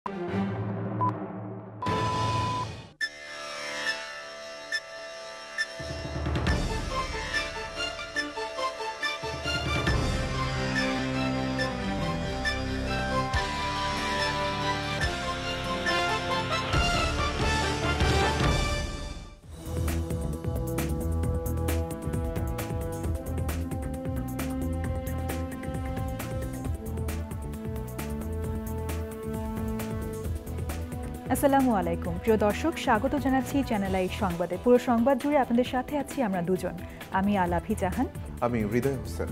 আসসালামু আলাইকুম প্রিয় দর্শক, স্বাগত জানাচ্ছি চ্যানেল আই সংবাদে। পুরো সংবাদ জুড়ে আপনাদের সাথে আছি আমরা দুজন, আমি আলাভি জাহান, আমি হৃদয় হোসেন।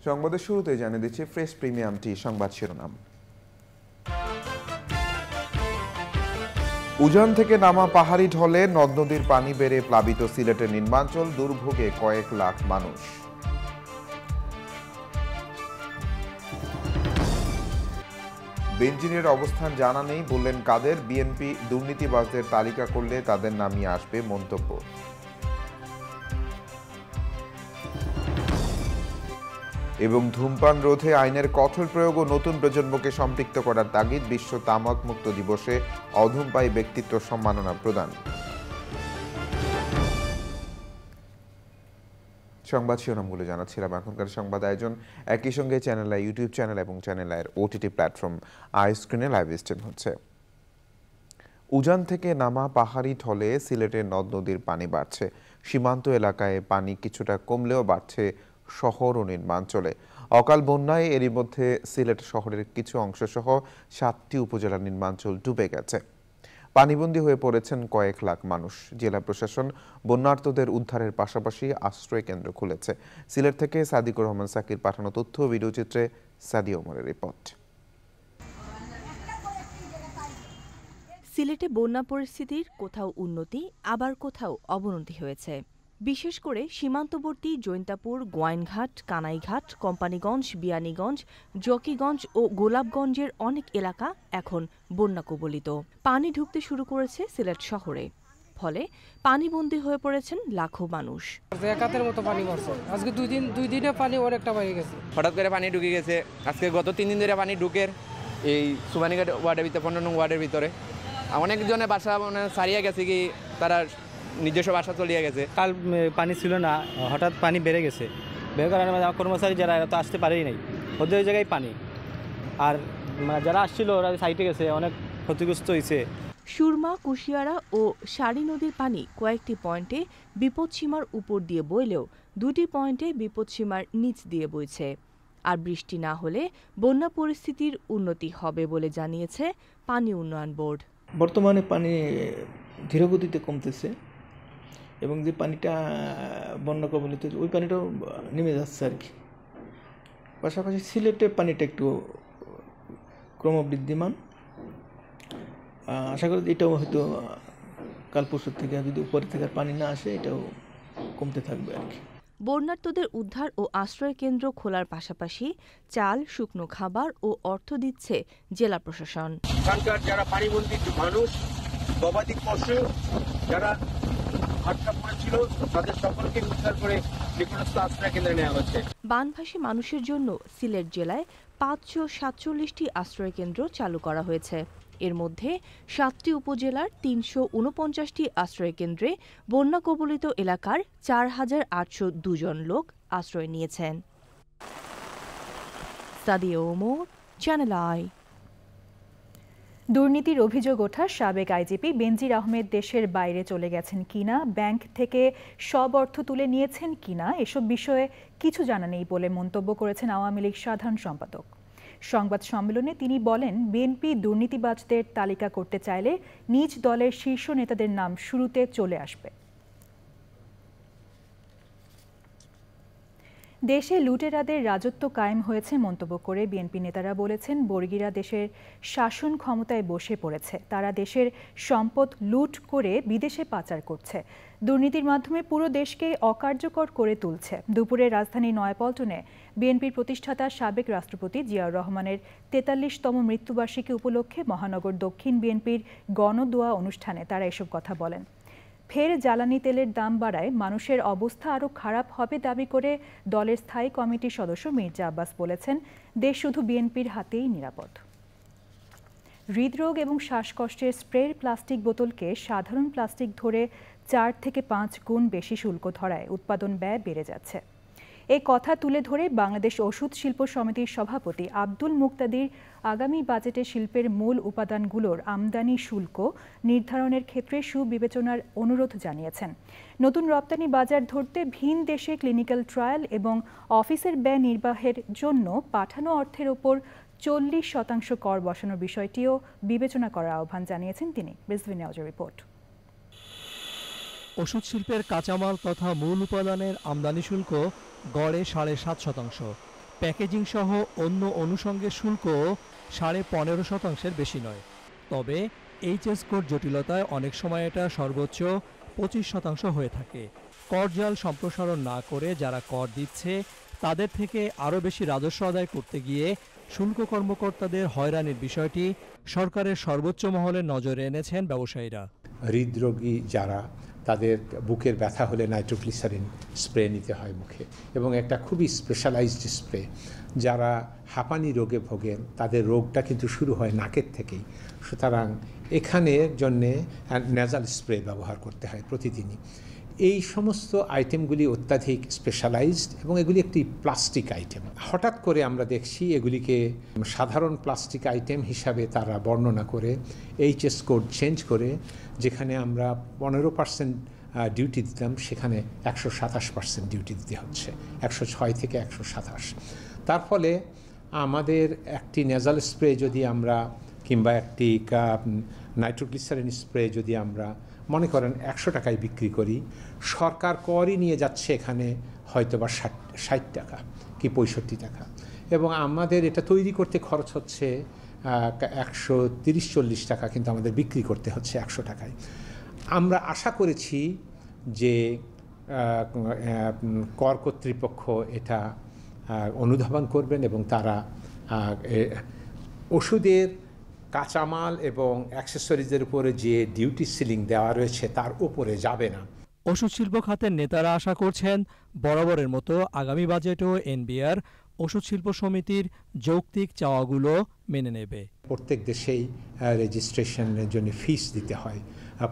সংবাদের শুরুতে জানিয়ে দিচ্ছি ফ্রেশ প্রিমিয়াম টি সংবাদ শিরোনাম। উজান থেকে নামা পাহাড়ি ঢলে নদ নদীর পানি বেড়ে প্লাবিত সিলেটের নিম্নাঞ্চল, দুর্ভোগে কয়েক লাখ মানুষ। বেঞ্জিনের অবস্থান জানা নেই, বললেন কাদের। বিএনপি দুর্নীতিবাজদের তালিকা করলে তাদের নামিয়ে আসবে মন্তব্য। এবং ধূমপান রোধে আইনের কঠোর প্রয়োগ ও নতুন প্রজন্মকে সম্পৃক্ত করার তাগিদ। বিশ্ব তামাক মুক্ত দিবসে অধূমপায়ী ব্যক্তিত্ব সম্মাননা প্রদান। সংবাদ শিরোনামগুলো জানাচ্ছিলাম। এখনকার সংবাদ আয়োজন একই সঙ্গে চ্যানেল আই ইউটিউব চ্যানেল এবং চ্যানেল আইয়ের ওটিটি প্ল্যাটফর্ম আই স্ক্রিনে লাইভ স্ট্রিম হচ্ছে। উজান থেকে নামা পাহাড়ি ঢলে সিলেটের নদ নদীর পানি বাড়ছে। সীমান্ত এলাকায় পানি কিছুটা কমলেও বাড়ছে শহর ও নিম্নাঞ্চলে। অকাল বন্যায় এরই মধ্যে সিলেট শহরের কিছু অংশ সহ 7টি উপজেলার নিম্নাঞ্চল ডুবে গেছে। পানিবন্দী হয়ে পড়েছেন কয়েক লাখ মানুষ। জেলা প্রশাসন বন্যার্তদের উদ্ধারের পাশাপাশি আশ্রয় কেন্দ্র খুলেছে। সিলেট থেকে সাদিকুর রহমান সাকির পাঠানো তথ্য ও ভিডিওচিত্রে সাদি ওমরের রিপোর্ট। সিলেটে বন্যা পরিস্থিতির কোথাও উন্নতি আবার কোথাও অবনতি হয়েছে। বিশেষ করে সীমান্তবর্তী জৈন্তাপুর, গোয়াইনঘাট, কানাইঘাট, কোম্পানিগঞ্জ, বিয়ানীগঞ্জ, জকিগঞ্জ ও গোলাপগঞ্জের অনেক এলাকা এখন বন্যা কবলিত। পানি ঢুকতে শুরু করেছে সিলেট শহরে, ফলে পানিবন্দী হয়ে পড়েছেন লাখো মানুষ। একাতের মতো পানি পড়ছে। আজকে দুই দিনে পানি অনেকটা বেড়ে গেছে। হঠাৎ করে পানি ঢুকে গেছে। আজকে গত 3 দিন ধরে পানি ঢুকের এই সুবানীঘাট ওয়ার্ডের ভিতরে, 15 নং ওয়ার্ডের ভিতরে অনেকজনের বাসা ছাড়িয়ে গেছে, কি তারা নিজস্ব বাসা চলিয়ে গেছে। কাল পানি ছিল না, হঠাৎ পানি বেড়ে গেছে। বেড়ে কারণে কর্মচারী যারা এরা তো আসতে পারেই নাই, ওদের ওই জায়গায় পানি। আর যারা আসছিল ওরা সাইটে গেছে, অনেক ক্ষতিগ্রস্ত হয়েছে। সুরমা, কুশিয়ারা ও সারি নদীর পানি কয়েকটি পয়েন্টে বিপদসীমার উপর দিয়ে বইলেও 2টি পয়েন্টে বিপদসীমার নিচ দিয়ে বইছে। আর বৃষ্টি না হলে বন্যা পরিস্থিতির উন্নতি হবে বলে জানিয়েছে পানি উন্নয়ন বোর্ড। বর্তমানে পানি ধীরগতিতে কমতেছে এবং যে পানিটা বন্যা কবলিত ওই পানিটাও নেমে যাচ্ছে আর কি। পাশাপাশি সিলেটে পানিটা একটু ক্রমবৃদ্ধিমান। আশা করি এটাও হয়তো কাল পরশুর থেকে, যদি উপরে থেকে পানি না আসে, এটাও কমতে থাকবে আর কি। বন্যার্তদের উদ্ধার ও আশ্রয় কেন্দ্র খোলার পাশাপাশি চাল, শুকনো খাবার ও অর্থ দিচ্ছে জেলা প্রশাসন। এখানকার যারা পানিবন্দী মানুষ, গবাদি পশু যারা আটকা পড়েছিল, তাদের সকলকে উদ্ধার করে নিকটস্থ আশ্রয় কেন্দ্রে নেওয়া হচ্ছে। বানভাসী মানুষের জন্য সিলেট জেলায় 547টি আশ্রয় কেন্দ্র চালু করা হয়েছে। এর মধ্যে 7টি উপজেলার 349টি আশ্রয় কেন্দ্রে বন্যা কবলিত এলাকার 4802 জন লোক আশ্রয় নিয়েছেন। Sadia Omar, channel I. দুর্নীতির অভিযোগ ওঠা সাবেক আইজিপি বেনজির আহমেদ দেশের বাইরে চলে গেছেন কিনা, ব্যাংক থেকে সব অর্থ তুলে নিয়েছেন কিনা, এসব বিষয়ে কিছু জানা নেই বলে মন্তব্য করেছেন আওয়ামী লীগ সাধারণ সম্পাদক। সংবাদ সম্মেলনে তিনি বলেন, বিএনপি দুর্নীতিবাজদের তালিকা করতে চাইলে নিজ দলের শীর্ষ নেতাদের নাম শুরুতে চলে আসবে। দেশে লুটেরাদের রাজত্ব কায়েম হয়েছে মন্তব্য করে বিএনপি নেতারা বলেছেন, বর্গীরা দেশের শাসন ক্ষমতায় বসে পড়েছে। তারা দেশের সম্পদ লুট করে বিদেশে পাচার করছে, দুর্নীতির মাধ্যমে পুরো দেশকে অকার্যকর করে তুলছে। দুপুরে রাজধানী নয়াপল্টনে বিএনপির প্রতিষ্ঠাতা সাবেক রাষ্ট্রপতি জিয়াউর রহমানের 43তম মৃত্যুবার্ষিকী উপলক্ষে মহানগর দক্ষিণ বিএনপির গণদোয়া অনুষ্ঠানে তারা এসব কথা বলেন। ফের জ্বালানি তেলের দাম বাড়ায় মানুষের অবস্থা আরও খারাপ হবে দাবি করে দলের স্থায়ী কমিটির সদস্য মির্জা আব্বাস বলেছেন, দেশ শুধু বিএনপির হাতেই নিরাপদ। হৃদরোগ এবং শ্বাসকষ্টের স্প্রের প্লাস্টিক বোতলকে সাধারণ প্লাস্টিক ধরে 4 থেকে 5 গুণ বেশি শুল্ক ধরায় উৎপাদন ব্যয় বেড়ে যাচ্ছে। এই কথা তুলে ধরে বাংলাদেশ ওষুধ শিল্প সমিতির সভাপতি আব্দুল মুক্তাদির আগামী বাজেটে শিল্পের মূল উপাদানগুলোর আমদানি শুল্ক নির্ধারণের ক্ষেত্রে সুবিবেচনার অনুরোধ জানিয়েছেন। নতুন রপ্তানি বাজার ধরতে ভিন দেশে ক্লিনিক্যাল ট্রায়াল এবং অফিসের ব্যয় নির্বাহের জন্য পাঠানো অর্থের ওপর 40% কর বসানোর বিষয়টিও বিবেচনা করার আহ্বান জানিয়েছেন তিনি। রিজভি নেওয়াজের রিপোর্ট। ওষুধ শিল্পের কাঁচামাল তথা মূল উপাদানের আমদানি শুল্ক গড়ে 7.5%, প্যাকেজিং সহ অন্য অনুষঙ্গের শুল্ক 15.5%-এর বেশি নয়। তবে এইচএস কোড জটিলতায় অনেক সময় এটা সর্বোচ্চ 25% হয়ে থাকে। করজাল সম্প্রসারণ না করে যারা কর দিচ্ছে তাদের থেকে আরও বেশি রাজস্ব আদায় করতে গিয়ে শুল্ক কর্মকর্তাদের হয়রানির বিষয়টি সরকারের সর্বোচ্চ মহলের নজরে এনেছেন ব্যবসায়ীরা। হৃদরোগী যারা, তাদের বুকের ব্যথা হলে নাইট্রোগ্লিসারিন স্প্রে নিতে হয় মুখে, এবং একটা খুবই স্পেশালাইজড স্প্রে। যারা হাঁপানি রোগে ভোগেন তাদের রোগটা কিন্তু শুরু হয় নাকের থেকেই, সুতরাং এখানের জন্যে নেজাল স্প্রে ব্যবহার করতে হয় প্রতিদিনই। এই সমস্ত আইটেমগুলি অত্যাধিক স্পেশালাইজড এবং এগুলি একটি প্লাস্টিক আইটেম। হঠাৎ করে আমরা দেখছি এগুলিকে সাধারণ প্লাস্টিক আইটেম হিসাবে তারা বর্ণনা করে এইচএস কোড চেঞ্জ করে যেখানে আমরা 15% ডিউটি দিতাম সেখানে 127% ডিউটি দিতে হচ্ছে, 106 থেকে 127। তার ফলে আমাদের একটি নেজাল স্প্রে যদি আমরা কিংবা একটি নাইট্রোগ্লিসারিন স্প্রে যদি আমরা মনে করেন 100 টাকায় বিক্রি করি, সরকার করই নিয়ে যাচ্ছে এখানে হয়তোবা 60 টাকা কি 65 টাকা, এবং আমাদের এটা তৈরি করতে খরচ হচ্ছে 130-40 টাকা, কিন্তু আমাদের বিক্রি করতে হচ্ছে 100 টাকায়। আমরা আশা করেছি যে কর কর্তৃপক্ষ এটা অনুধাবন করবেন এবং তারা ওষুধের কাঁচামাল এবং অ্যাক্সেসরিজের উপরে যে ডিউটি সিলিং দেওয়া রয়েছে তার উপরে যাবে না। ওষুধ শিল্প খাতের নেতারা আশা করছেন বরাবরের মতো আগামী বাজেটেও এনবিআর ওষুধ শিল্প সমিতির যৌক্তিক চাওয়াগুলো মেনে নেবে। প্রত্যেক দেশেই রেজিস্ট্রেশনের জন্য ফিস দিতে হয়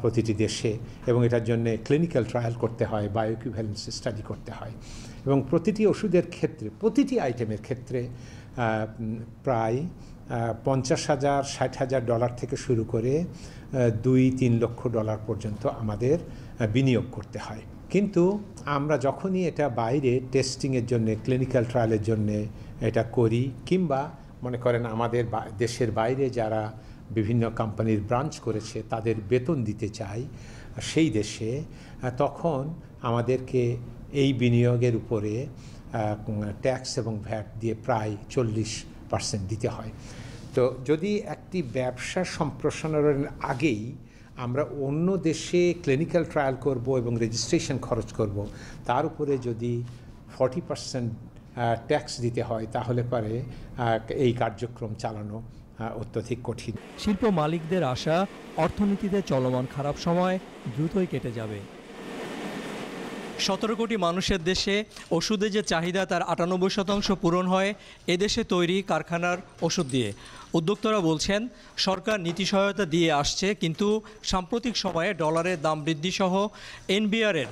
প্রতিটি দেশে, এবং এটার জন্য ক্লিনিক্যাল ট্রায়াল করতে হয়, বায়োইকুইভ্যালেন্স স্টাডি করতে হয়, এবং প্রতিটি ওষুধের ক্ষেত্রে প্রতিটি আইটেমের ক্ষেত্রে প্রায় 50,000-60,000 ডলার থেকে শুরু করে $2-3 লক্ষ পর্যন্ত আমাদের বিনিয়োগ করতে হয়। কিন্তু আমরা যখনই এটা বাইরে টেস্টিংয়ের জন্য, ক্লিনিক্যাল ট্রায়ালের জন্য এটা করি, কিংবা মনে করেন আমাদের দেশের বাইরে যারা বিভিন্ন কোম্পানির ব্রাঞ্চ করেছে তাদের বেতন দিতে চাই সেই দেশে, তখন আমাদেরকে এই বিনিয়োগের উপরে ট্যাক্স এবং ভ্যাট দিয়ে প্রায় 40% দিতে হয়। তো যদি একটি ব্যবসা সম্প্রসারণের আগেই আমরা অন্য দেশে ক্লিনিক্যাল ট্রায়াল করব এবং রেজিস্ট্রেশন খরচ করব, তার উপরে যদি 40% ট্যাক্স দিতে হয়, তাহলে পরে এই কার্যক্রম চালানো অত্যধিক কঠিন। শিল্প মালিকদের আশা অর্থনীতিতে চলমান খারাপ সময় দ্রুতই কেটে যাবে। 17 কোটি মানুষের দেশে ওষুধের যে চাহিদা তার 98% পূরণ হয় এদেশে তৈরি কারখানার ওষুধ দিয়ে। উদ্যোক্তারা বলছেন সরকার নীতি সহায়তা দিয়ে আসছে, কিন্তু সাম্প্রতিক সময়ে ডলারের দাম বৃদ্ধি সহ এনবিআরের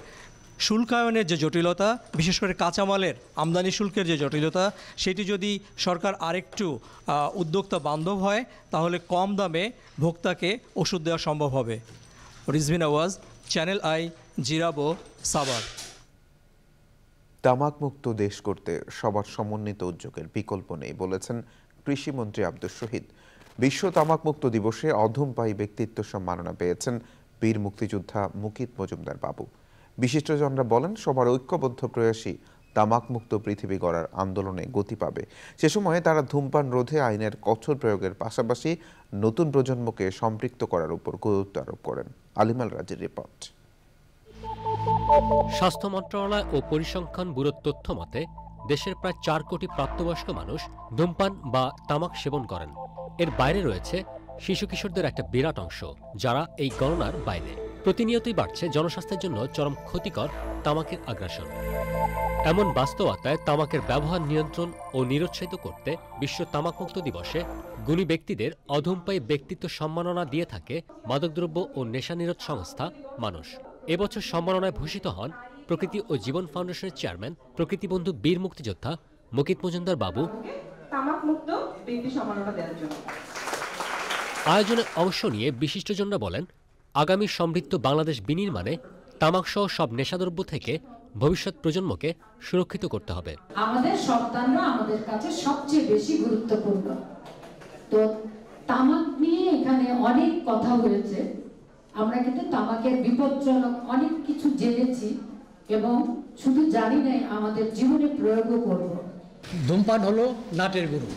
শুল্কায়নের যে জটিলতা, বিশেষ করে কাঁচামালের আমদানি শুল্কের যে জটিলতা, সেটি যদি সরকার আরেকটু উদ্যোক্তা বান্ধব হয় তাহলে কম দামে ভোক্তাকে ওষুধ দেওয়া সম্ভব হবে। Rizvi Nawaz, channel I, Zirabo, Savar. তামাকমুক্ত দেশ করতে সবার সমন্বিত উদ্যোগের বিকল্প নেই বলেছেন কৃষিমন্ত্রী আব্দুস শহীদ। বিশ্ব তামাকমুক্ত দিবসে অধমপায়ী ব্যক্তিত্ব সম্মাননা পেয়েছেন বীর মুক্তিযোদ্ধা মুকিত মজুমদার বাবু। বিশিষ্টজনরা বলেন সবার ঐক্যবদ্ধ প্রয়াসী তামাকমুক্ত পৃথিবী গড়ার আন্দোলনে গতি পাবে। সে সময়ে তারা ধূমপান রোধে আইনের কঠোর প্রয়োগের পাশাপাশি নতুন প্রজন্মকে সম্পৃক্ত করার উপর গুরুত্ব আরোপ করেন। আলিমাল রাজের রিপোর্ট। স্বাস্থ্য মন্ত্রণালয় ও পরিসংখ্যান ব্যুরোর তথ্য মতে দেশের প্রায় 4 কোটি প্রাপ্তবয়স্ক মানুষ ধূমপান বা তামাক সেবন করেন। এর বাইরে রয়েছে শিশু কিশোরদের একটা বিরাট অংশ যারা এই গণনার বাইরে। প্রতিনিয়তই বাড়ছে জনস্বাস্থ্যের জন্য চরম ক্ষতিকর তামাকের আগ্রাসন। এমন বাস্তবতায় তামাকের ব্যবহার নিয়ন্ত্রণ ও নিরুৎসাহিত করতে বিশ্ব তামাকমুক্ত দিবসে গুণী ব্যক্তিদের অধমপায়ী ব্যক্তিত্ব সম্মাননা দিয়ে থাকে মাদকদ্রব্য ও নেশা নিরোধ সংস্থা মানুষ। এবছর সম্মাননায় ভূষিত হন প্রকৃতি ও জীবন ফাউন্ডেশনের চেয়ারম্যান প্রকৃতিবন্ধু বীর মুক্তিযোদ্ধা মুকিত মজুমদার বাবু। তামাকমুক্ত ব্যক্তি সম্মাননা দেওয়ার জন্য আয়োজনে অংশ নিয়ে বিশিষ্টজনরা বলেন, আগামী সমৃদ্ধ বাংলাদেশ বিনির্মাণে তামাকসহ সব নেশাদ্রব্য থেকে ভবিষ্যৎ প্রজন্মকে সুরক্ষিত করতে হবে। আমাদের সন্তানরা আমাদের কাছে সবচেয়ে বেশি গুরুত্বপূর্ণ। তো তামাক নিয়ে এখানে অনেক কথা হয়েছে, আমরা কিন্তু তামাকের বিপজ্জনক অনেক কিছু জেনেছি এবং শুধু জানি নাই, আমাদের জীবনে প্রয়োগও করব। ধূমপান হলো নাটের গুরু।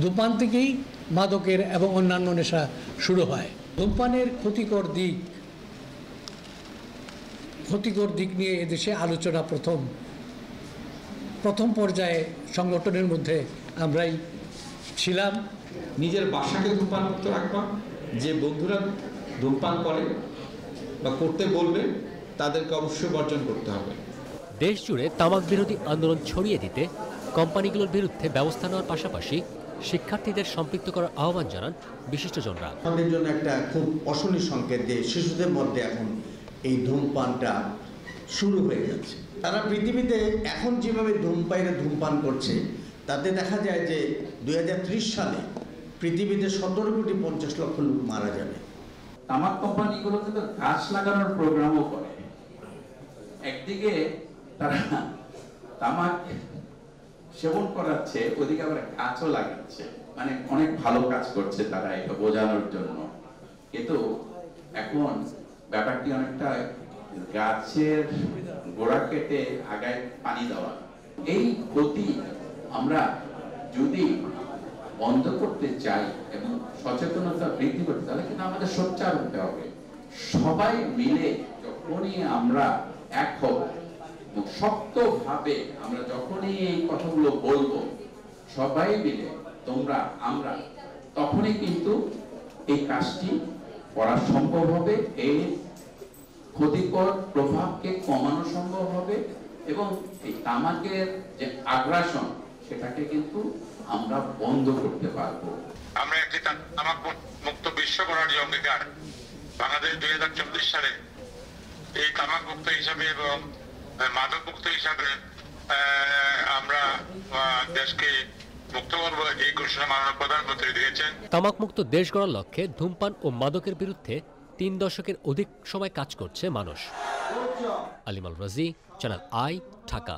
ধূমপান থেকেই মাদকের এবং অন্যান্য নেশা শুরু হয়। ধূমপানের ক্ষতিকর দিক নিয়ে এদেশে আলোচনা প্রথম পর্যায়ে সংগঠনের মধ্যে আমরাই ছিলাম। নিজের বাসাকে ধূমপান মুক্ত রাখবা, যে বন্ধুরা ধূমপান করে বা করতে বলবে তাদেরকে অবশ্যই বর্জন করতে হবে। দেশ জুড়ে তামাক বিরোধী আন্দোলন ছড়িয়ে দিতে কোম্পানিগুলোর বিরুদ্ধে ব্যবস্থা নেওয়ার পাশাপাশি শিক্ষার্থীদের সম্পৃক্ত করার আহ্বান জানান বিশিষ্টজনরা। আমাদের জন্য একটা খুব অশনি সংকেত যে শিশুদের মধ্যে এখন এই ধূমপানটা শুরু হয়ে যাচ্ছে। তারা পৃথিবীতে এখন যেভাবে ধূমপায়ীরা ধূমপান করছে, তাতে দেখা যায় যে 2030 সালে পৃথিবীতে 17,50,00,000 লোক মারা যাবে। তামাক কোম্পানিগুলো কিন্তু গাছ লাগানোর প্রোগ্রামও করে। একদিকে তারা তামাক সেবন করাচ্ছে, ওদিকে আবার গাছও লাগাচ্ছে, মানে অনেক ভালো কাজ করছে তারা এটা বোঝানোর জন্য। কিন্তু এখন ব্যাপারটি অনেকটা গাছের গোড়া কেটে আগায় পানি দেওয়া। এই ক্ষতি আমরা যদি বন্ধ করতে চাই এবং সচেতনতা বৃদ্ধি করতে, তাহলে কিন্তু আমাদের সোচ্চার হতে হবে। সবাই মিলে যখনই আমরা এক হব, শক্তভাবে আমরা যখনই এই কথাগুলো বলবো, সবাই মিলে তোমরা আমরা, তখনই কিন্তু এই কাজটি করা সম্ভব হবে, এই ক্ষতিকর প্রভাবকে কমানো সম্ভব হবে এবং এই তামাকের যে আগ্রাসন সেটাকে কিন্তু আমরা বন্ধ করতে পারবো। আমরা একটি তামাক মুক্ত বিশ্ব করার যে অঙ্গীকার, বাংলাদেশ 2024 সালে এই তামাক মুক্ত হিসাবে এবং মাদক মুক্ত হিসাবে আমরা দেশকে মুক্ত করব, এই ঘোষণা মাননীয় প্রধানমন্ত্রী দিয়েছেন। তামাক মুক্ত দেশ গড়ার লক্ষ্যে ধূমপান ও মাদকের বিরুদ্ধে 3 দশকের অধিক সময় কাজ করছে মানুষ। আলিমাল রাজি, চ্যানেল আই, ঢাকা।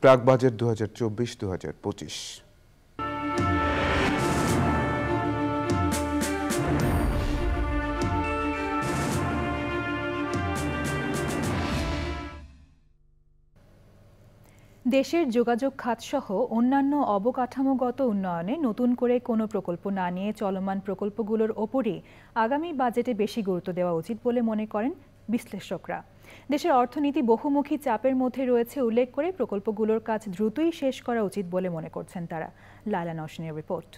প্রাক বাজেট 2024-2025। দেশের যোগাযোগ খাতসহ অন্যান্য অবকাঠামোগত উন্নয়নে নতুন করে কোনো প্রকল্প না নিয়ে চলমান প্রকল্পগুলোর ওপরই আগামী বাজেটে বেশি গুরুত্ব দেওয়া উচিত বলে মনে করেন বিশ্লেষকরা। দেশের অর্থনীতি বহুমুখী চাপের মধ্যে রয়েছে উল্লেখ করে প্রকল্পগুলোর কাজ দ্রুতই শেষ করা উচিত বলে মনে করছেন তারা। লায়লা নওশিনের রিপোর্ট।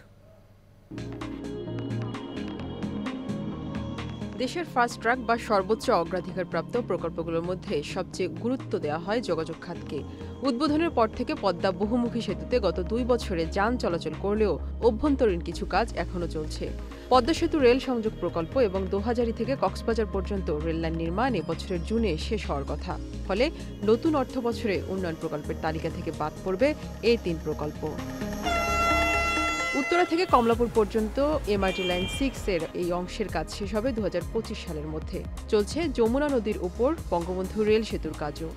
দেশের ফাস্ট ট্র্যাক বা সর্বোচ্চ অগ্রাধিকারপ্রাপ্ত প্রকল্পগুলোর মধ্যে সবচেয়ে গুরুত্ব দেওয়া হয় যোগাযোগ খাতকে। উদ্বোধনের পর থেকে পদ্মা বহুমুখী সেতুতে গত 2 বছরে যান চলাচল করলেও অভ্যন্তরীণ কিছু কাজ এখনো চলছে। পদ্মা সেতু রেল সংযোগ প্রকল্প এবং দোহাজারী থেকে কক্সবাজার পর্যন্ত রেললাইন নির্মাণ এবছরের জুনে শেষ হওয়ার কথা। ফলে নতুন অর্থ বছরে উন্নয়ন প্রকল্পের তালিকা থেকে বাদ পড়বে এই 3 প্রকল্প। উত্তরা থেকে কমলাপুর পর্যন্ত এমআরটি লাইন 6 এর এই অংশের কাজ শেষ হবে 2025 সালের মধ্যে। চলছে যমুনা নদীর উপর বঙ্গবন্ধু রেল সেতুর কাজও।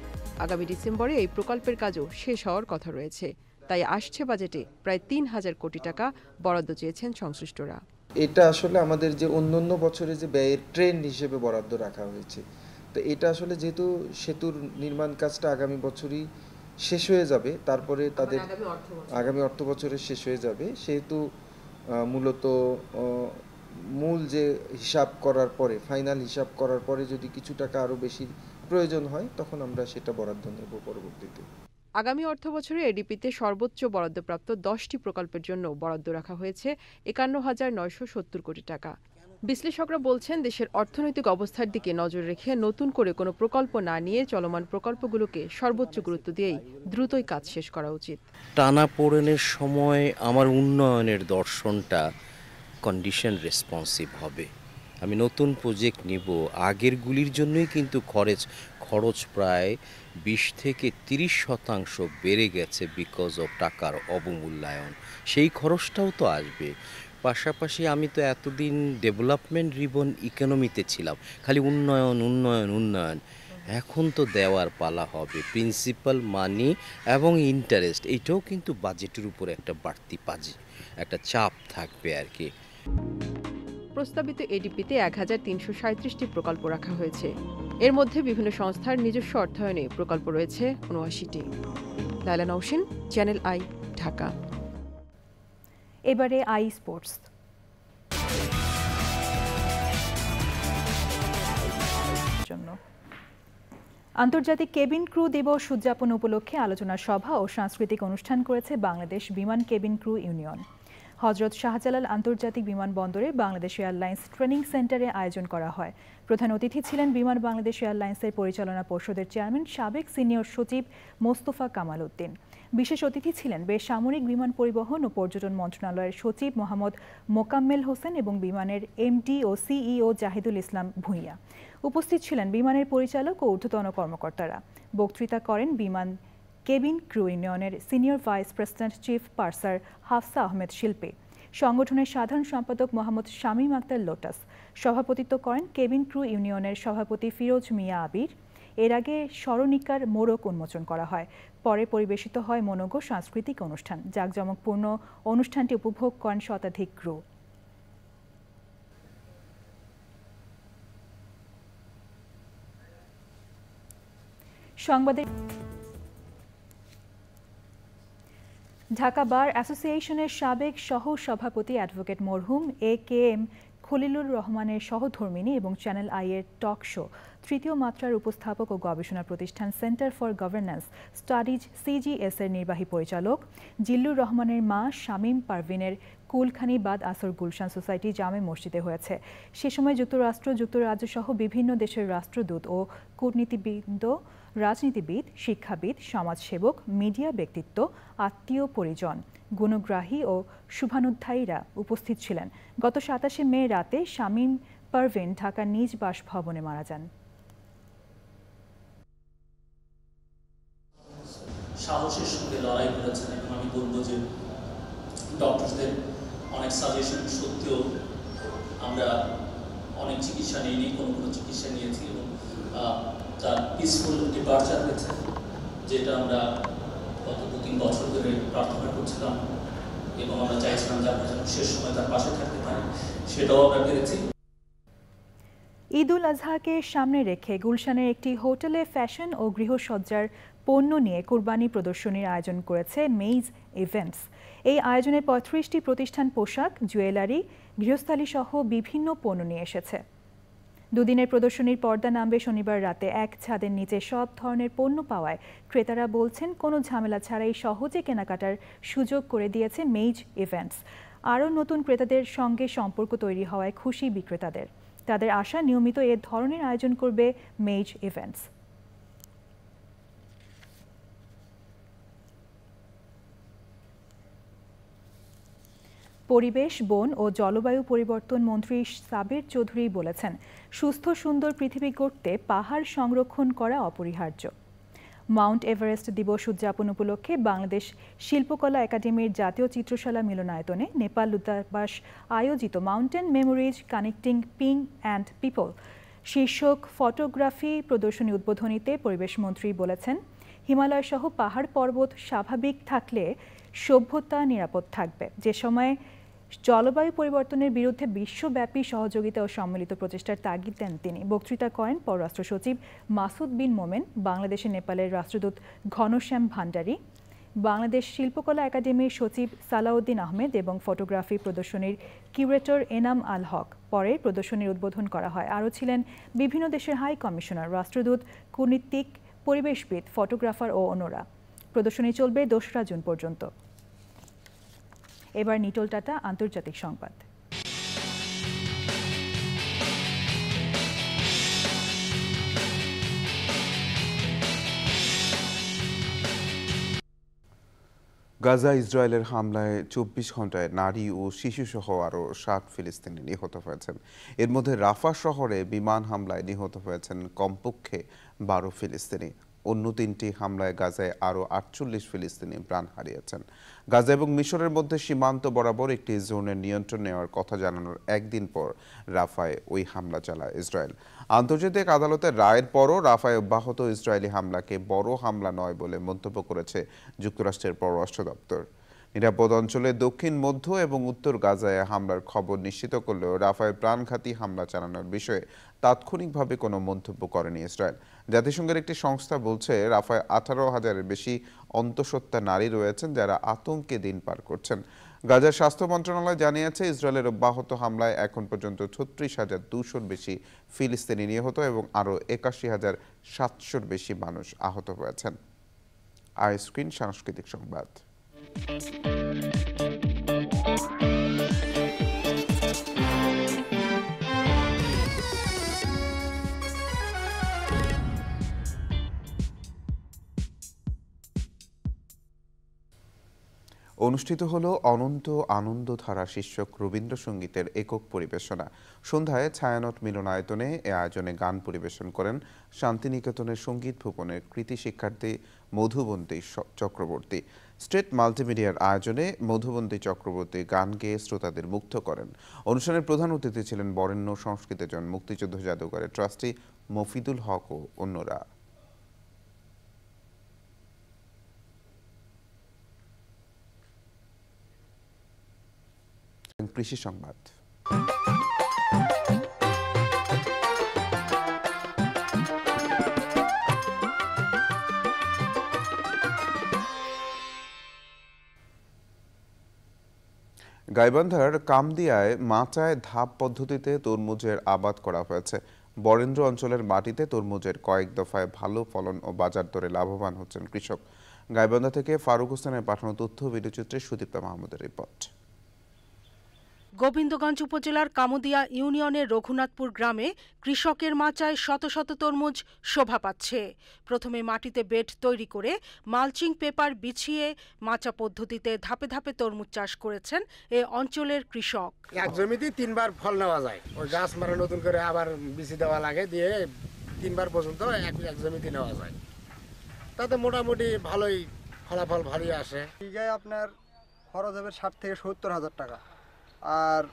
আগামী ডিসেম্বরে এই প্রকল্পের কাজও শেষ হওয়ার কথা রয়েছে। তাই আসছে বাজেটে প্রায় 3000 কোটি টাকা বরাদ্দ চেয়েছেন সংশ্লিষ্টরা। এটা আসলে আমাদের যে অন্যান্য বছরে যে ব্যয়ের ট্রেন্ড হিসেবে বরাদ্দ রাখা হয়েছে, তো এটা আসলে যেহেতু সেতুর নির্মাণ কাজটা আগামী বছরই শেষ হয়ে যাবে, তারপরে তাদের আগামী অর্থ বছরে শেষ হয়ে যাবে, সেহেতু মূলত মূল যে হিসাব করার পরে, ফাইনাল হিসাব করার পরে যদি কিছু টাকা আরও বেশি প্রয়োজন হয়, তখন আমরা সেটা বরাদ্দ নেব পরবর্তীতে। আগামী অর্থ বছরে এডিপিতে সর্বোচ্চ বরাদ্দপ্রাপ্ত 10টি প্রকল্পের জন্য বরাদ্দ রাখা হয়েছে 51,970 কোটি টাকা। বিশ্লেষকরা বলছেন দেশের অর্থনৈতিক অবস্থার দিকে নজর রেখে নতুন করে কোনো প্রকল্প না নিয়ে চলমান প্রকল্পগুলোকে সর্বোচ্চ গুরুত্ব দিয়েই দ্রুতই কাজ শেষ করা উচিত। টানাপোড়েনের সময় আমার উন্নয়নের দর্শনটা কন্ডিশন রেসপন্সিভ হবে। আমি নতুন প্রজেক্ট নিব, আগেরগুলির জন্যই কিন্তু খরচ প্রায় 20 থেকে 30% বেড়ে গেছে বিকজ অফ টাকার অবমূল্যায়ন। সেই খরচটাও তো আসবে। পাশাপাশি আমি তো এতদিন ডেভেলপমেন্ট রিবন ইকোনমিতে ছিলাম, খালি উন্নয়ন উন্নয়ন উন্নয়ন। এখন তো দেওয়ার পালা হবে, প্রিন্সিপাল মানি এবং ইন্টারেস্ট, এইটাও কিন্তু বাজেটের উপর একটা বাড়তি একটা চাপ থাকবে আর কি। প্রস্তাবিত এডিপিতে 1337টি প্রকল্প রাখা হয়েছে। এর মধ্যে বিভিন্ন সংস্থার নিজস্ব অর্থায়নে প্রকল্প রয়েছে 79টি। Laila Nowshin, channel I, Dhaka. এবারে আই স্পোর্টস। আন্তর্জাতিক কেবিন ক্রু দিবস উদযাপন উপলক্ষে আলোচনা সভা ও সাংস্কৃতিক অনুষ্ঠান করেছে বাংলাদেশ বিমান cabin crew union. Hazrat Shahjalal আন্তর্জাতিক বিমানবন্দরে বাংলাদেশ এয়ারলাইন্স ট্রেনিং সেন্টারে আয়োজন করা হয়। প্রধান অতিথি ছিলেন বিমান বাংলাদেশ এয়ারলাইন্সের পরিচালনা পর্ষদের চেয়ারম্যান সাবেক সিনিয়র সচিব মোস্তফা কামাল উদ্দিন। বিশেষ অতিথি ছিলেন বেসামরিক বিমান পরিবহন ও পর্যটন মন্ত্রণালয়ের সচিব মোহাম্মদ মোকাম্মেল হোসেন এবং বিমানের এমডি ও সিইও জাহিদুল ইসলাম ভূঁইয়া। উপস্থিত ছিলেন বিমানের পরিচালক ও ঊর্ধ্বতন কর্মকর্তারা। বক্তৃতা করেন বিমান কেবিন ক্রু ইউনিয়নের senior vice president chief পার্সার Hafsa Ahmed শিল্পী। সংগঠনের সাধারণ সম্পাদক মোহাম্মদ শামীম আক্তার লোটাস। সভাপতিত্ব করেন কেবিন ক্রু ইউনিয়নের সভাপতি ফিরোজ মিয়া আবির। এর আগে স্মরণিকার মোড়ক উন্মোচন করা হয়। পরে পরিবেশিত হয় মনোজ্ঞ সাংস্কৃতিক অনুষ্ঠান। জাঁকজমকপূর্ণ অনুষ্ঠানটি উপভোগ করেন শতাধিক ক্রু। সংবাদে ঢাকা বার অ্যাসোসিয়েশনের সাবেক সহ সভাপতি অ্যাডভোকেট মরহুম AKM খলিলুর রহমানের সহধর্মিণী এবং চ্যানেল আই-এর টক শো তৃতীয় মাত্রার উপস্থাপক ও গবেষণা প্রতিষ্ঠান centre for governance studies CGS এর নির্বাহী পরিচালক জিল্লুর রহমানের মা শামীম পারভিনের কুলখানি বাদ আসর গুলশান সোসাইটি জামে মসজিদে হয়েছে। সে সময় যুক্তরাষ্ট্র, যুক্তরাজ্য সহ বিভিন্ন দেশের রাষ্ট্রদূত ও কূটনীতিবৃন্দ, রাজনীতিবিদ, শিক্ষাবিদ, সমাজসেবক, মিডিয়া ব্যক্তিত্ব, আত্মীয় পরিজন, গুণগ্রাহী ও শুভানুধ্যায়ীরা উপস্থিত ছিলেন। গত 27 মে রাতে শামীম পারভিন ঢাকার নিজ বাসভবনে মারা যান। সাহসের সঙ্গে লড়াই করেছেন এবং আমি বলবো যে ডক্টরদের অনেক সাজেশন সত্ত্বেও আমরা অনেক চিকিৎসা নিইনি, কোনো চিকিৎসা নিয়েছি এবং তার পিসফুল ডিপার্চার হয়েছে, যেটা আমরা গত 2-3 বছর ধরে প্রার্থনা করছিলাম এবং আমরা চাইছিলাম যে আমরা যেন শেষ সময় তার পাশে থাকতে পারি, সেটাও আমরা পেরেছি। ঈদ উল আজহাকে সামনে রেখে গুলশানের একটি হোটেলে ফ্যাশন ও গৃহসজ্জার পণ্য নিয়ে কুরবানি প্রদর্শনীর আয়োজন করেছে মেইজ ইভেন্টস। এই আয়োজনে 35টি প্রতিষ্ঠান পোশাক, জুয়েলারি, গৃহস্থালী সহ বিভিন্ন পণ্য নিয়ে এসেছে। দুদিনের প্রদর্শনীর পর্দা নামবে শনিবার রাতে। এক ছাদের নিচে সব ধরনের পণ্য পাওয়ায় ক্রেতারা বলছেন কোনো ঝামেলা ছাড়াই সহজে কেনাকাটার সুযোগ করে দিয়েছে মেইজ ইভেন্টস। আরও নতুন ক্রেতাদের সঙ্গে সম্পর্ক তৈরি হওয়ায় খুশি বিক্রেতাদের। তাদের আশা নিয়মিত এ ধরনের আয়োজন করবে মেইজ ইভেন্টস। পরিবেশ, বন ও জলবায়ু পরিবর্তন মন্ত্রী সাবির চৌধুরী বলেছেন, সুস্থ সুন্দর পৃথিবী গড়তে পাহাড় সংরক্ষণ করা অপরিহার্য। মাউন্ট এভারেস্ট দিবস উদযাপন উপলক্ষে বাংলাদেশ শিল্পকলা একাডেমির জাতীয় চিত্রশালা মিলনায়তনে নেপাল দূতাবাস আয়োজিত mountain memories connecting ping and people শীর্ষক ফটোগ্রাফি প্রদর্শনী উদ্বোধনীতে পরিবেশমন্ত্রী বলেছেন, হিমালয় সহ পাহাড় পর্বত স্বাভাবিক থাকলে সভ্যতা নিরাপদ থাকবে। যে সময় জলবায়ু পরিবর্তনের বিরুদ্ধে বিশ্বব্যাপী সহযোগিতা ও সম্মিলিত প্রচেষ্টার তাগিদ দেন তিনি। বক্তৃতা করেন পররাষ্ট্র সচিব মাসুদ বিন মোমেন, বাংলাদেশে নেপালের রাষ্ট্রদূত ঘনশ্যাম ভান্ডারী, বাংলাদেশ শিল্পকলা একাডেমির সচিব সালাউদ্দিন আহমেদ এবং ফটোগ্রাফি প্রদর্শনীর কিউরেটর এনাম আল হক। পরে প্রদর্শনীর উদ্বোধন করা হয়। আরও ছিলেন বিভিন্ন দেশের হাই কমিশনার, রাষ্ট্রদূত, কূটনীতিক, পরিবেশবিদ, ফটোগ্রাফার ও অন্যরা। প্রদর্শনী চলবে 2রা জুন পর্যন্ত। এবার নিটোল টাটা আন্তর্জাতিক সংবাদ। গাজা ইসরায়েলের হামলায় ২৪ ঘন্টায় নারী ও শিশুসহ আরও ৬০ ফিলিস্তিনি নিহত হয়েছেন। এর মধ্যে রাফা শহরে বিমান হামলায় নিহত হয়েছেন কমপক্ষে ১২ ফিলিস্তিনি। অন্য ৩টি হামলায় গাজায় আরও ৪৮ ফিলিস্তিনি প্রাণ হারিয়েছেন। গাজা এবং মিশরের মধ্যে সীমান্ত বরাবর একটি জোনের নিয়ন্ত্রণ নেওয়ার কথা জানানোর একদিন পর রাফায় ওই হামলা চালায় ইসরায়েল। আন্তর্জাতিক আদালতের রায়ের পরও রাফায় অব্যাহত ইসরায়েলি হামলাকে বড় হামলা নয় বলে মন্তব্য করেছে যুক্তরাষ্ট্রের পররাষ্ট্র দপ্তর। নিরাপদ অঞ্চলে দক্ষিণ মধ্য এবং উত্তর গাজায় হামলার খবর নিশ্চিত করলেও রাফায় প্রাণঘাতী হামলা চালানোর বিষয়ে তাৎক্ষণিকভাবে কোনো মন্তব্য করেনি ইসরায়েল। জাতিসংঘের একটি সংস্থা বলছে রাফায় ১৮,০০০-এর বেশি অন্তঃসত্ত্বা নারী রয়েছেন যারা আতঙ্কে দিন পার করছেন। গাজার স্বাস্থ্য মন্ত্রণালয় জানিয়েছে ইসরায়েলের অব্যাহত হামলায় এখন পর্যন্ত ৩৬,২০০-র বেশি ফিলিস্তিনি নিহত এবং আরও ৮১,৭০০-র বেশি মানুষ আহত হয়েছেন। আইস্ক্রিন সাংস্কৃতিক সংবাদ। অনুষ্ঠিত হলো অনন্ত আনন্দধারা শীর্ষক রবীন্দ্রসঙ্গীতের একক পরিবেশনা। সন্ধ্যায় ছায়ানট মিলনায়তনে এ আয়োজনে গান পরিবেশন করেন শান্তিনিকেতনের সঙ্গীত ভবনের কৃতি শিক্ষার্থী মধুবন্তী চক্রবর্তী। স্টেট মাল্টিমিডিয়ার আয়োজনে মধুবন্তী চক্রবর্তী গান গেয়ে শ্রোতাদের মুগ্ধ করেন। অনুষ্ঠানের প্রধান অতিথি ছিলেন বরেণ্য সংস্কৃতিজন, মুক্তিযুদ্ধ জাদুঘরের ট্রাস্টি মফিদুল হক ও অন্যরা। কৃষি সংবাদ। গাইবান্ধার কামদিয়ায় মাচায় ধাপ পদ্ধতিতে তরমুজের আবাদ করা হয়েছে। বরেন্দ্র অঞ্চলের মাটিতে তরমুজের কয়েক দফায় ভালো ফলন ও বাজার দরে লাভবান হচ্ছেন কৃষক। গাইবান্ধা থেকে ফারুক হোসেনের পাঠানো তথ্য ভিডিওচিত্রে সুদীপ্তা মাহমুদের রিপোর্ট। গোবিন্দগঞ্জ উপজেলার কামুদিয়া ইউনিয়নের রঘুনাথপুর গ্রামে কৃষকের মাচায় শত শত তরমুজ শোভা পাচ্ছে। প্রথমে মাটিতে বেড তৈরি করে মালচিং পেপার বিছিয়ে মাচা পদ্ধতিতে ধাপে ধাপে তরমুজ চাষ করেছেন এ অঞ্চলের কৃষক। এক জমিতে 3বার ফল নেওয়া যায়, ওই গাছ মারা নতুন করে আবার বিচি দেওয়া লাগে, দিয়ে 3বার পর্যন্ত এক জমিতে নেওয়া যায়। তাতে মোটামুটি ভালোই ফলাফল ভালোই আসে। বিঘায় আপনার খরচ হবে 60 থেকে 70,000 টাকা, আর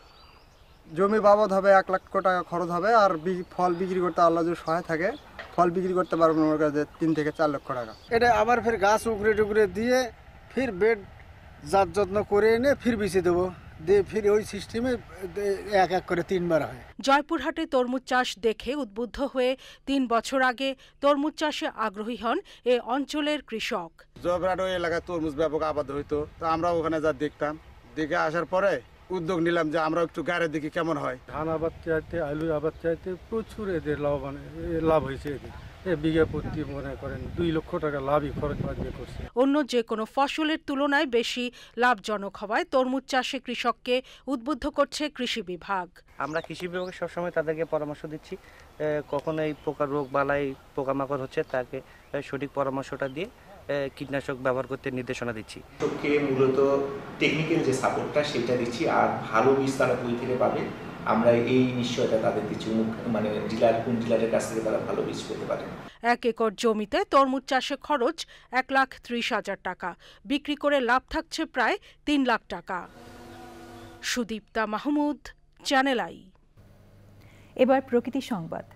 জমি বাবদ হবে 1 লাখ টাকা খরচ হবে। আর ফল বিক্রি করতে আল্লাহ যদি সহায় থাকে ফল বিক্রি করতে পারবেন আমার কাছে 3 থেকে 4 লক্ষ টাকা। এটা আবার ফের গাছ উগড়ে টুকরে দিয়ে ফির বেড জাত যত্ন করে এনে ফির বিছিয়ে দেবো, দিয়ে ফির ওই সিস্টেমে এক এক করে 3বার হয়। জয়পুরহাটে তরমুজ চাষ দেখে উদ্বুদ্ধ হয়ে 3 বছর আগে তরমুজ চাষে আগ্রহী হন এ অঞ্চলের কৃষক। জয়পুরহাট ওই এলাকায় তরমুজ ব্যাপক আবাদ হইতো, তো আমরা ওখানে যা দেখতাম, দেখে আসার পরে উদ্যোগ নিলাম যে আমরা একটু গাড়ি দেখি কেমন হয়। ধান আবাদ চাইতে আলু আবাদ চাইতে প্রচুর এদের লাভ হয়েছে। এদের বিঘা প্রতি মনে করেন 2 লক্ষ টাকা লাভই খরচ বাঁচিয়ে করছে। অন্য যে কোনো ফসলের তুলনায় বেশি লাভজনক হওয়ায় তরমুজ চাষে কৃষককে উদ্বুদ্ধ করছে কৃষি বিভাগ। আমরা কৃষি বিভাগে সবসময় তাদেরকে পরামর্শ দিচ্ছি, কখন এই পোকা রোগ বালাই পোকামাকড় হচ্ছে তাকে সঠিক পরামর্শটা দিয়ে কীটনাশক ব্যবহার করতে নির্দেশনা দিচ্ছি। কৃষককে মূলত টেকনিক্যাল যে সাপোর্টটা সেটা দিচ্ছি, আর ভালো বীজ তারা বই থেকে পাবে আমরা এই নিশ্চয়তা তাদের দিচ্ছি, মানে কোন ডিলারের কাছ থেকে তারা ভালো বীজ পেতে পারে। 1 একর জমিতে তরমুজ চাষে খরচ 1,30,000 টাকা, বিক্রি করে লাভ থাকছে প্রায় 3 লাখ টাকা। Sudipta Mahmud, channel I. এবার প্রকৃতি সংবাদ।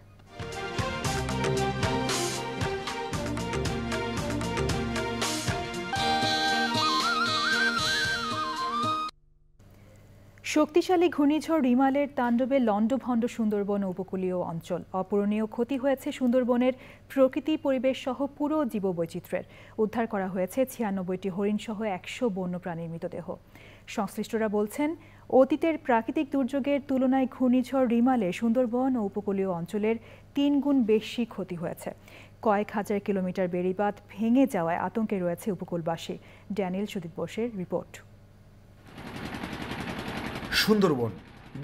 শক্তিশালী ঘূর্ণিঝড় রিমালের তাণ্ডবে লণ্ডভণ্ড সুন্দরবন উপকূলীয় অঞ্চল। অপূরণীয় ক্ষতি হয়েছে সুন্দরবনের প্রকৃতি পরিবেশ সহ পুরো জীববৈচিত্র্যের। উদ্ধার করা হয়েছে 96টি হরিণ সহ 100 বন্যপ্রাণীর মৃতদেহ। সংশ্লিষ্টরা বলছেন, অতীতের প্রাকৃতিক দুর্যোগের তুলনায় ঘূর্ণিঝড় রিমালে সুন্দরবন ও উপকূলীয় অঞ্চলের 3 গুণ বেশি ক্ষতি হয়েছে। কয়েক হাজার কিলোমিটার বেড়িবাঁধ ভেঙে যাওয়ায় আতঙ্কে রয়েছে উপকূলবাসী। ড্যানিয়েল সুদীপ বোসের রিপোর্ট। সুন্দরবন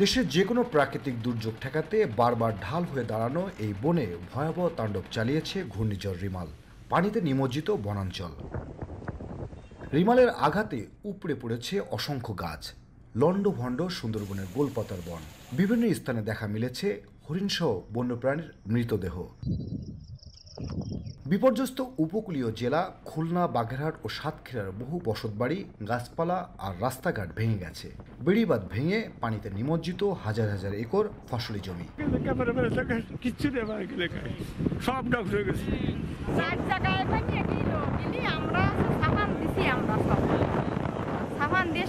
দেশের যে কোনো প্রাকৃতিক দুর্যোগ ঠেকাতে বারবার ঢাল হয়ে দাঁড়ানো এই বনে ভয়াবহ তাণ্ডব চালিয়েছে ঘূর্ণিঝড় রিমাল। পানিতে নিমজ্জিত বনাঞ্চল। রিমালের আঘাতে উপড়ে পড়েছে অসংখ্য গাছ। লন্ডভন্ড সুন্দরবনের গোলপাতার বন। বিভিন্ন স্থানে দেখা মিলেছে হরিণসহ বন্যপ্রাণীর মৃতদেহ। বিপর্যস্ত উপকূলীয় জেলা খুলনা, বাগেরহাট ও সাতক্ষীরার বহু বসতবাড়ি, গাছপালা আর রাস্তাঘাট ভেঙে গেছে। বেড়িবাঁধ ভেঙে পানিতে নিমজ্জিত হাজার হাজার একর ফসলি জমি।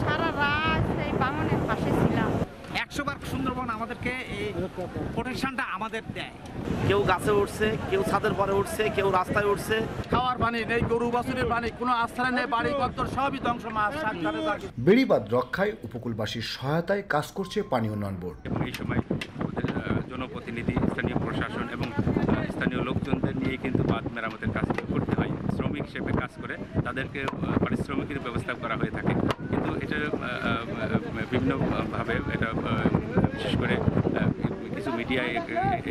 সারা রাত সেই বামনের পাশে ছিলাম। 100 বার সুন্দরবন আমাদেরকে এই প্রোটেকশনটা আমাদের দেয়। কেউ গাছে উঠছে, কেউ ছাদের পরে উঠছে, কেউ রাস্তায় উঠছে। খাওয়ার পানি নেই, গরু বাছুরের পানি, কোনো আশ্রয় নেই, বাড়ি ঘর সবই ধ্বংস। মাছ বেড়িবাঁধ রক্ষায় উপকূলবাসীর সহায়তায় কাজ করছে পানি উন্নয়ন বোর্ড। এবং এই সময় জনপ্রতিনিধি, স্থানীয় প্রশাসন এবং স্থানীয় লোকজনদের নিয়ে কিন্তু বাঁধ মেরামতের কাজ করতে হয়। শ্রমিক হিসেবে কাজ করে তাদেরকে পারিশ্রমিকের ব্যবস্থা করা হয়ে থাকে, কিন্তু এটা বিভিন্নভাবে এটা বিশেষ করে কিছু মিডিয়ায়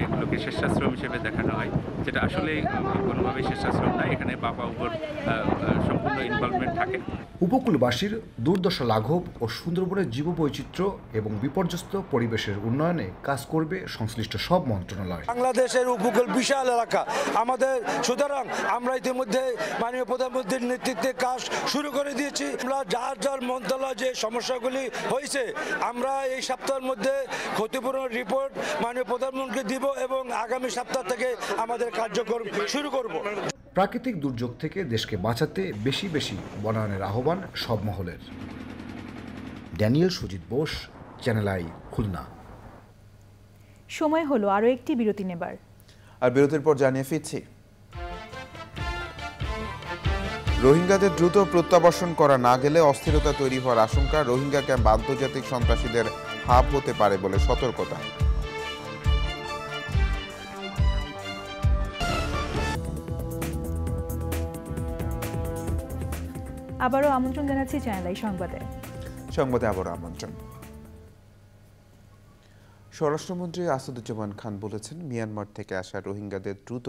এগুলোকে স্বেচ্ছাশ্রম হিসেবে দেখানো হয়, যেটা আসলে কোনোভাবেই স্বেচ্ছাশ্রম নয়। এখানে বাবা উপর সম্পূর্ণ ইনভলভমেন্ট থাকে। উপকূলবাসীর দুর্দশা লাঘব ও সুন্দরবনের জীববৈচিত্র্য এবং বিপর্যস্ত পরিবেশের উন্নয়নে কাজ করবে সংশ্লিষ্ট সব মন্ত্রণালয়। বাংলাদেশের উপকূল বিশাল এলাকা আমাদের, সুতরাং আমরা ইতিমধ্যে মাননীয় প্রধানমন্ত্রীর নেতৃত্বে কাজ শুরু করে দিয়েছি। আমরা যার যার মন্ত্রণালয় যে সমস্যাগুলি হয়েছে, আমরা এই সপ্তাহের মধ্যে ক্ষতিপূরণ রিপোর্ট মাননীয় প্রধানমন্ত্রীকে দিব এবং আগামী সপ্তাহ থেকে আমাদের কার্যক্রম শুরু করব। প্রাকৃতিক দুর্যোগ থেকে দেশকে বাঁচাতে বেশি বেশি বনায়নের আহ্বান সব মহলের। Daniel Sujit Bose, channel I, Khulna. সময় হলো আরও একটি বিরতি নেবার। আর বিরতির পর জানিয়ে ফিরছি। রোহিঙ্গাদের দ্রুত প্রত্যাবাসন করা না গেলে অস্থিরতা তৈরি হওয়ার আশঙ্কা। রোহিঙ্গা ক্যাম্প আন্তর্জাতিক সন্ত্রাসীদের হাব হতে পারে বলে সতর্কতা। আবারও আমন্ত্রণ জানাচ্ছি চ্যানেল আই সংবাদে আবারও আমন্ত্রণ। স্বরাষ্ট্রমন্ত্রী আসাদুজ্জামান খান বলেছেন, মিয়ানমার থেকে আসা রোহিঙ্গাদের দ্রুত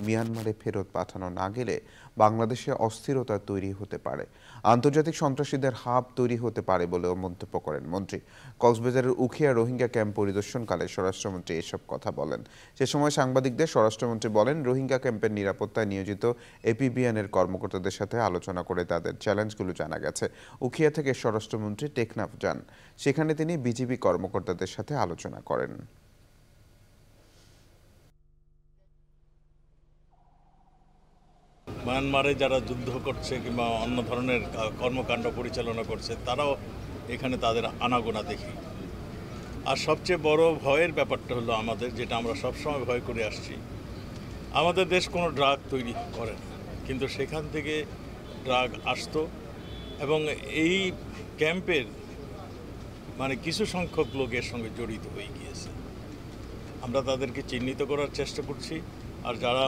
মিয়ানমারে ফেরত পাঠানো না গেলে বাংলাদেশে অস্থিরতা তৈরি হতে পারে, আন্তর্জাতিক সন্ত্রাসীদের হাব তৈরি হতে পারে বলেও মন্তব্য করেন মন্ত্রী। কক্সবাজারের উখিয়া রোহিঙ্গা ক্যাম্প পরিদর্শনকালে স্বরাষ্ট্রমন্ত্রী এসব কথা বলেন। সে সময় সাংবাদিকদের স্বরাষ্ট্রমন্ত্রী বলেন, রোহিঙ্গা ক্যাম্পের নিরাপত্তায় নিয়োজিত এপিবিএনের কর্মকর্তাদের সাথে আলোচনা করে তাদের চ্যালেঞ্জগুলো জানা গেছে। উখিয়া থেকে স্বরাষ্ট্রমন্ত্রী টেকনাফ যান, সেখানে তিনি বিজিবি কর্মকর্তাদের সাথে আলোচনা করেন। মিয়ানমারে যারা যুদ্ধ করছে কিংবা অন্য ধরনের কর্মকাণ্ড পরিচালনা করছে, তারাও এখানে তাদের আনাগোনা দেখি। আর সবচেয়ে বড় ভয়ের ব্যাপারটা হলো আমাদের, যেটা আমরা সবসময় ভয় করে আসছি, আমাদের দেশ কোনো ড্রাগ তৈরি করে না, কিন্তু সেখান থেকে ড্রাগ আসতো এবং এই ক্যাম্পের কিছু সংখ্যক লোক এর সঙ্গে জড়িত হয়ে গিয়েছে। আমরা তাদেরকে চিহ্নিত করার চেষ্টা করছি। আর যারা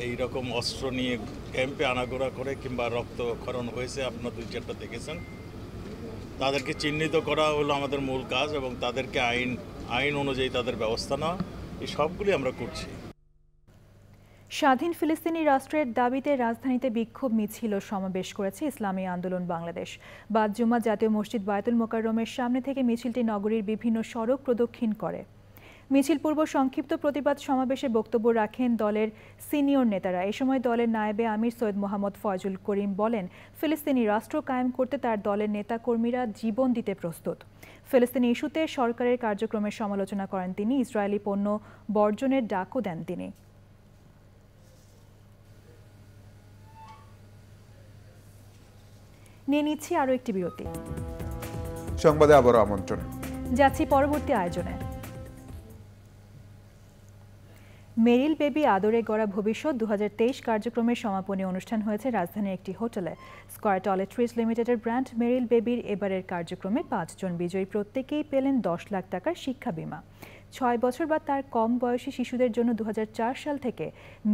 এই রকম অস্ত্র নিয়ে ক্যাম্পে আনাগোনা করে কিংবা রক্তক্ষরণ হয়েছে, আপনারা 2-4টা দেখেছেন, তাদেরকে চিহ্নিত করা হলো আমাদের মূল কাজ এবং তাদেরকে আইন অনুযায়ী তাদের ব্যবস্থা নেওয়া, এই সবগুলি আমরা করছি। স্বাধীন ফিলিস্তিনি রাষ্ট্রের দাবিতে রাজধানীতে বিক্ষোভ মিছিল ও সমাবেশ করেছে ইসলামী আন্দোলন বাংলাদেশ। বাদ জুমা জাতীয় মসজিদ বায়তুল মোকাররমের সামনে থেকে মিছিলটি নগরীর বিভিন্ন সড়ক প্রদক্ষিণ করে। মিছিল পূর্ব সংক্ষিপ্ত প্রতিবাদ সমাবেশে বক্তব্য রাখেন দলের সিনিয়র নেতারা। এ সময় দলের নায়েবে আমির সৈয়দ মোহাম্মদ ফয়জুল করিম বলেন, ফিলিস্তিনি রাষ্ট্র কায়েম করতে তার দলের নেতাকর্মীরা জীবন দিতে প্রস্তুত। ফিলিস্তিনি ইস্যুতে সরকারের কার্যক্রমের সমালোচনা করেন তিনি। ইসরায়েলি পণ্য বর্জনের ডাকও দেন তিনি। নিয়ে নিচ্ছি আরও একটি বিরতি। সংবাদে আবারও আমন্ত্রণ। যাচ্ছি পরবর্তী আয়োজনে। মেরিল বেবি আদরে গড়া ভবিষ্যৎ 2023 কার্যক্রমের সমাপনী অনুষ্ঠান হয়েছে রাজধানীর একটি হোটেলে। স্কয়ার টয়লেট্রিজ লিমিটেডের ব্র্যান্ড মেরিল বেবির এবারের কার্যক্রমে 5 জন বিজয়ী প্রত্যেকেই পেলেন 10 লাখ টাকার শিক্ষা বীমা। 6 বছর বা তার কম বয়সী শিশুদের জন্য 2004 সাল থেকে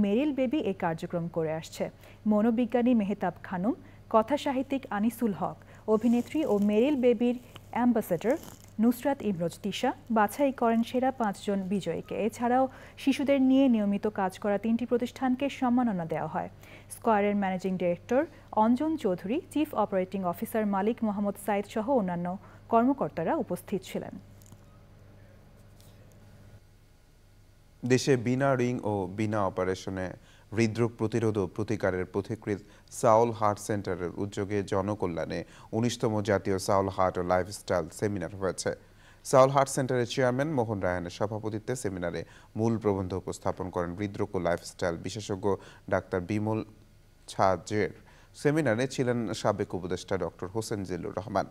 মেরিল বেবি এই কার্যক্রম করে আসছে। মনোবিজ্ঞানী মেহতাব খানুম, কথা সাহিত্যিক আনিসুল হক, অভিনেত্রী ও মেরিল বেবির অ্যাম্বাসেডর নুসরাত ইমরোজ তিশা বাছাই করেন সেরা 5 জন বিজয়ীকে। এছাড়াও শিশুদের নিয়ে নিয়মিত কাজ করা 3টি প্রতিষ্ঠানকে সম্মাননা দেওয়া হয়। স্কয়ারের managing director Anjan Chowdhury, chief operating officer Malik Mohammad Sayeed সহ অন্যান্য কর্মকর্তারা উপস্থিত ছিলেন। দেশে বিনা রিং ও বিনা অপারেশনে হৃদরোগ প্রতিরোধ ও প্রতিকারের পথিকৃৎ সাউল হার্ট সেন্টারের উদ্যোগে জনকল্যাণে 19তম জাতীয় সাউল হার্ট ও লাইফস্টাইল সেমিনার হয়েছে। সাউল হার্ট সেন্টারের চেয়ারম্যান মোহন রায়ানের সভাপতিত্বে সেমিনারে মূল প্রবন্ধ উপস্থাপন করেন হৃদরোগ ও লাইফস্টাইল বিশেষজ্ঞ ডাক্তার বিমল ছাজের। সেমিনারে ছিলেন সাবেক উপদেষ্টা doctor Hossain Zillur Rahman,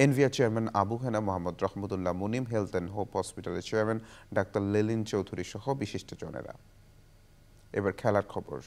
NVR chairman Abu Hena Mohammad Rahmatullah Munim, health and hope হসপিটালের চেয়ারম্যান ডাক্তার লেলিন চৌধুরী সহ বিশিষ্টজনেরা। এবার খেলার খবর।